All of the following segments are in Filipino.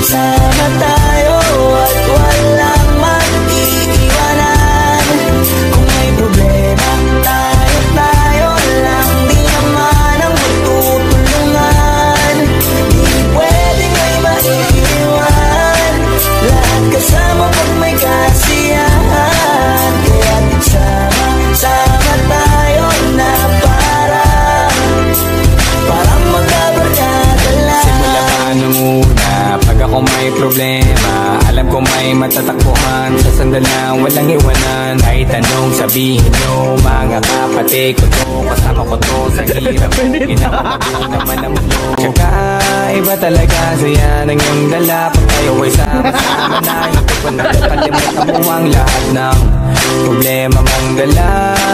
Sama tayo at walang mag-iiwanan. Kung may problema, tayo lang, di naman ang magtutulungan. Di pwedeng may maiiwan, lahat kasama pag may kasiyahan. Kaya't sama tayo na parang magkabarkada lang. Simula na muna pag ako may problema, alam ko may matatakbuhan. Sa sandalang walang iwanan, kahit anong sabihin nyo, mga kapatid ko to, kasama ko to sa hirap. Ginagawa naman ang mundo. Kakaiba talaga, saya ng iyong dala. Pag tayo ay sama-sama na, hindi ko nakakalimutan mo ang lahat ng problema mong dala.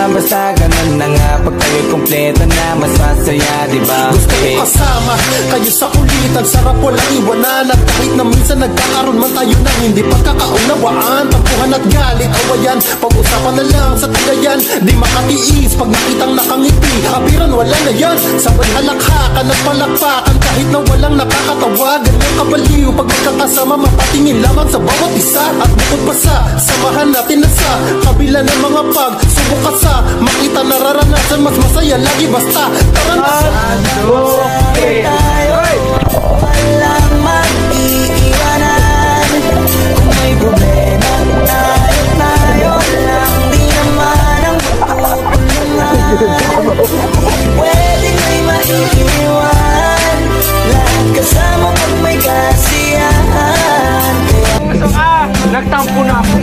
Basta ganun na nga, pag tayo'y kompleto na, mas masaya, diba? Gusto ko kasama kayo sa kulitan, sarap walang iwanan. At kahit na minsan nagkakaroon man tayo ng hindi pagkakaunawaan, tampuhan at galit, awayan, pag-usapan na lang sa tagayan. Di makatiis pag nakitang nakangiti, abiran wala na yan. Sabay halakhakan at palakpakan, kahit na walang nakakatawa. Ganyan kabaliw pag magkakasama, mapatingin lamang sa bawat isa. At bukod pa sa samahan natin na sa kabila ng mga pagsubok ka sa makita nararanasan, mas masaya lagi basta taranasan. Walang mag-iiwanan. Kung may problema, tayo lang, di naman ang magtutulungan. Pwedeng may maiiwan, lahat kasama pag may kasiyahan. Nagtampo na ako.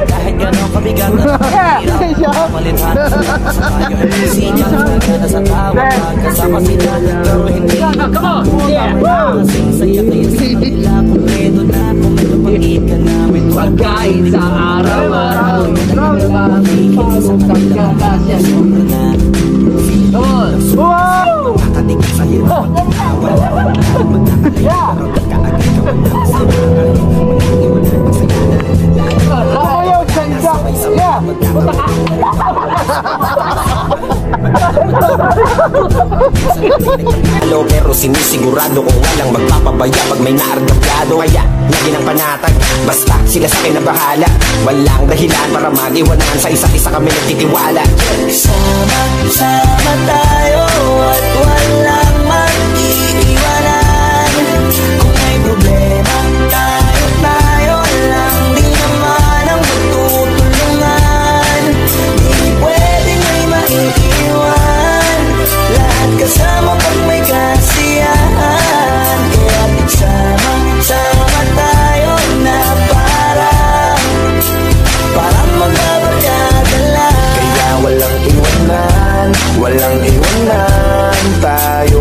Kahit gano'ng kabigat at hirap, malitan sa mga sinya, gana sa tawa, kasama sila, pero hindi kasing saya kayo sa kanila. Kumpleto na, kung may kapagit ka na, may pagkain sa araw-araw. Nakikita sa kanila, kasi sobra na. Kakatigil sa'yo, wala magkakalimutan, magkakagay ka man lang sa mga iwanan ng sayana. Pero sinisigurado kung walang magpapabaya pag may naargabyado. Kaya lagi ng panatag, basta sila sa akin na bahala. Walang dahilan para mag-iwanan, sa isa't isa kami nagtitiwala. Sama tayo at walang mag-iiwanan. Kung may problema, tayo lang, di naman ang magtutulungan. Di pwedeng may maiiwan, lahat kasama pag may kasiyahan. Kaya't sama tayo na parang magbabarkada lang. Kaya walang iwanan, walang iwanan tayo.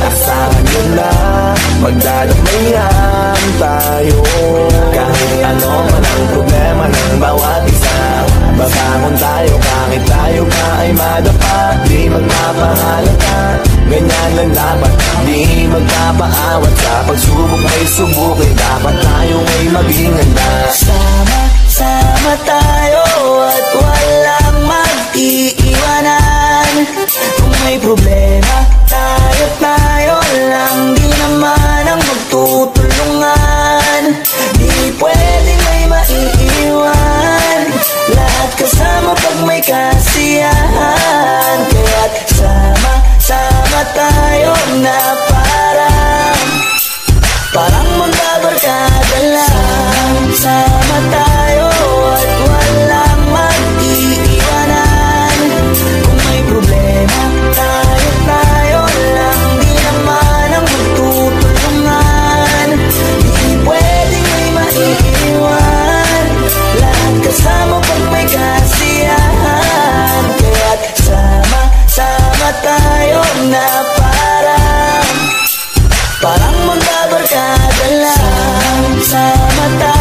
Asahan nyo na, magdadamayan tayo. Kahit ano man ang problema ng bawat isa, babangon tayo kahit tayo pa ay madapa. Di magpapahalata, ganyan lang dapat. Di magpapaawat sa pagsubok may subukin. Dapat tayo ay maging handa. Sama tayo at walang mag-iiwanan. Kung may problema, tayo lang, di naman ang magtutulungan. Di pwedeng may maiiwan, lahat kasama pag may kasiyahan. Kaya't sama tayo na parang magbabarkada lang. Sama tayo at walang mag-iiwanan. Kung may problema, tayo lang, di naman ang magtutulungan. Di pwedeng may maiiwan, lahat kasama pag may kasiyahan. Kaya't sama tayo na parang magbabarkada lang. sa mata.